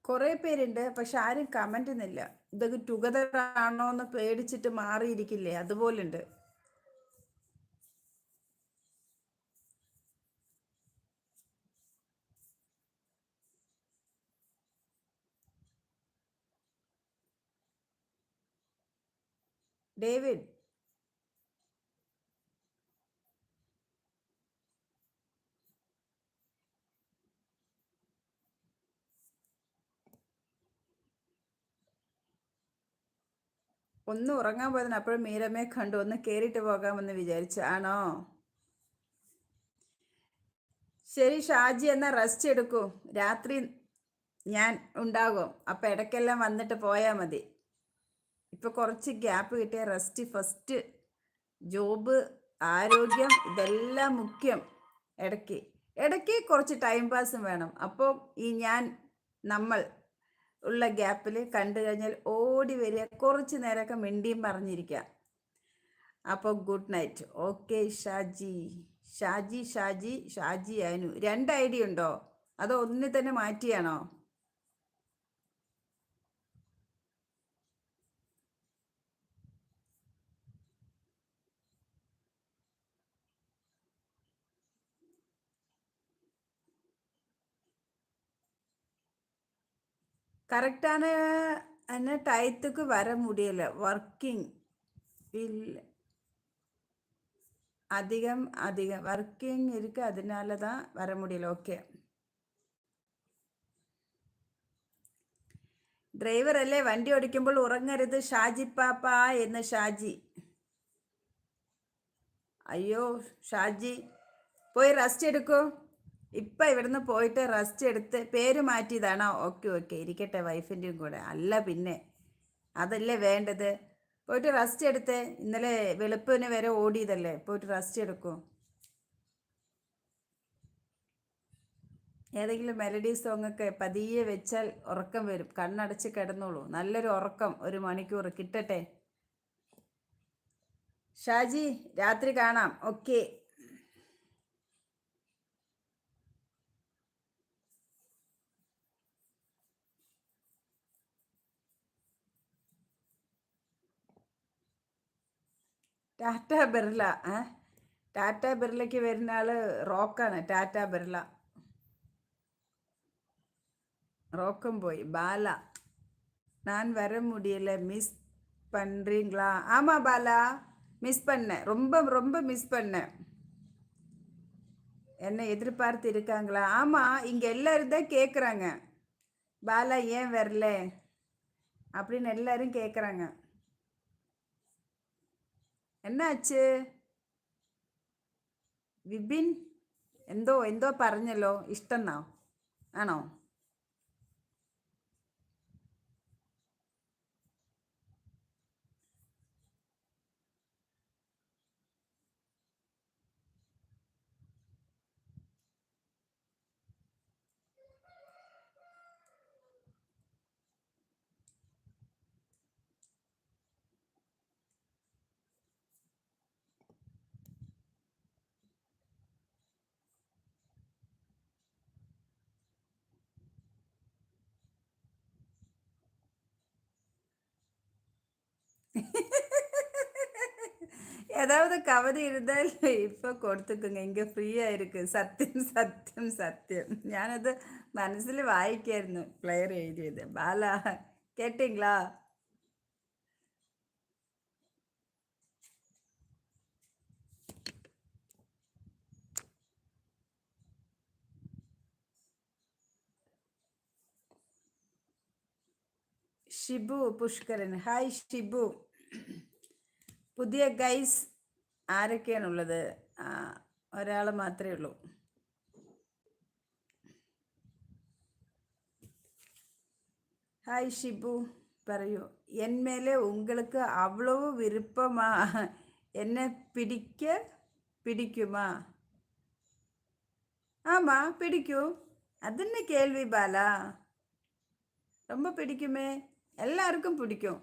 കുറേ പേരുണ്ട്, പക്ഷെ ആരും കമന്റ് ഒന്നുമില്ല. ഇതൊക്കെ ടുഗദർ ആണോ എന്ന് പേടിച്ചിട്ട് മാറിയിരിക്കില്ലേ, അതുപോലുണ്ട്. ഡേവിഡ്, ഒന്ന് ഉറങ്ങാൻ പോയതിന് അപ്പോഴും മീരമ്മയെ കണ്ടു, ഒന്ന് കയറിയിട്ട് പോകാമെന്ന് വിചാരിച്ചു. ആണോ? ശരി ഷാജി, എന്നാൽ റെസ്റ്റ് എടുക്കൂ. രാത്രി ഞാൻ ഉണ്ടാകും, അപ്പം ഇടയ്ക്കെല്ലാം വന്നിട്ട് പോയാൽ മതി. ഇപ്പം കുറച്ച് ഗ്യാപ്പ് കിട്ടിയ റെസ്റ്റ് ഫസ്റ്റ്. ജോബ്, ആരോഗ്യം, ഇതെല്ലാം മുഖ്യം. ഇടയ്ക്ക് ഇടയ്ക്ക് കുറച്ച് ടൈം പാസും വേണം. അപ്പോൾ നമ്മൾ ഉള്ള ഗ്യാപ്പിൽ കണ്ടു കഴിഞ്ഞാൽ ഓടി വരിക, കുറച്ച് നേരമൊക്കെ മിണ്ടിയും പറഞ്ഞിരിക്കുക. അപ്പോൾ good night. Okay Shaji. Shaji Shaji Shaji ആനു 2 ID ഉണ്ടോ, അതോ ഒന്നിൽ തന്നെ മാറ്റിയാണോ? கரெக்டான என்ன டயத்துக்கு வர முடியல. ஒர்க்கிங் இல்லை, அதிகம் ஒர்க்கிங் இருக்குது, அதனால தான் வர முடியல. ஓகே. ഡ്രൈവർ അല്ലേ, വണ്ടി ഓടിക്കുമ്പോൾ ഉറങ്ങരുത് ഷാജി പാപ്പ എന്ന്. ഷാജി, അയ്യോ ഷാജി, പോയി റെസ്റ്റ് എടുക്കൂ. ഇപ്പം ഇവിടുന്ന് പോയിട്ട് റെസ്റ്റ് എടുത്ത്. പേര് മാറ്റിയതാണോ? ഓക്കെ ഓക്കെ, ഇരിക്കട്ടെ, വൈഫിൻ്റെയും കൂടെ. അല്ല പിന്നെ അതല്ലേ വേണ്ടത്. പോയിട്ട് റെസ്റ്റ് എടുത്ത്. ഇന്നലെ വെളുപ്പിന് വരെ ഓടിയതല്ലേ, പോയിട്ട് റെസ്റ്റ് എടുക്കൂ. ഏതെങ്കിലും മെലഡി സോങ്ങൊക്കെ പതിയെ വെച്ചാൽ ഉറക്കം വരും. കണ്ണടച്ച് കിടന്നോളൂ. നല്ലൊരു ഉറക്കം 1 മണിക്കൂർ കിട്ടട്ടെ. ഷാജി, രാത്രി കാണാം. ഓക്കെ. ടാറ്റ ബിർള. ടാറ്റ ബിർളയ്ക്ക് വരുന്ന ആള് റോക്കാണ്. ടാറ്റ ബിർള. റോക്കും പോയി. ബാല, நான் வர முடியல, மிஸ் பண்ணுறீங்களா? ஆமாம் பாலா, மிஸ் பண்ணேன், ரொம்ப ரொம்ப மிஸ் பண்ணேன். என்ன எதிர்பார்த்து இருக்காங்களா? ஆமாம், இங்கே எல்லாரும் தான் கேட்குறாங்க, பாலா ஏன் வரல அப்படின்னு எல்லாரும் கேட்குறாங்க. എന്നാച്ച് വിപിൻ? എന്തോ പറഞ്ഞല്ലോ, ഇഷ്ടന്നോ? ആണോ? ஏதாவது கவிதை இருந்தால் இப்போ கொடுத்துக்குங்க, இங்கே ஃப்ரீயாக இருக்குது. സത്യം സത്യം സത്യം. ഞാനത് മനസ്സിൽ വായിക്കായിരുന്നു, പ്ലെയർ എഴുതിയത്. ബാല, കേട്ടിங்களா? ഷിബു പുഷ്കരൻ, ഹായ് ഷിബു. പുതിയ ഗൈസ് ആരൊക്കെയാണുള്ളത്? ഒരാൾ മാത്രമേ ഉള്ളൂ. ഹായ് ഷിബു, പറയൂ. എന്മേലെ உங்களுக்கு அவ்வளவு விருப்பமா? എന്നെ പിടിക്കുമാ? ஆமா பிடிக்கும். அதுன்னு கேள்வி பாலா. ரொம்ப பிடிக்குமே, எல்லாருக்கும் பிடிக்கும்.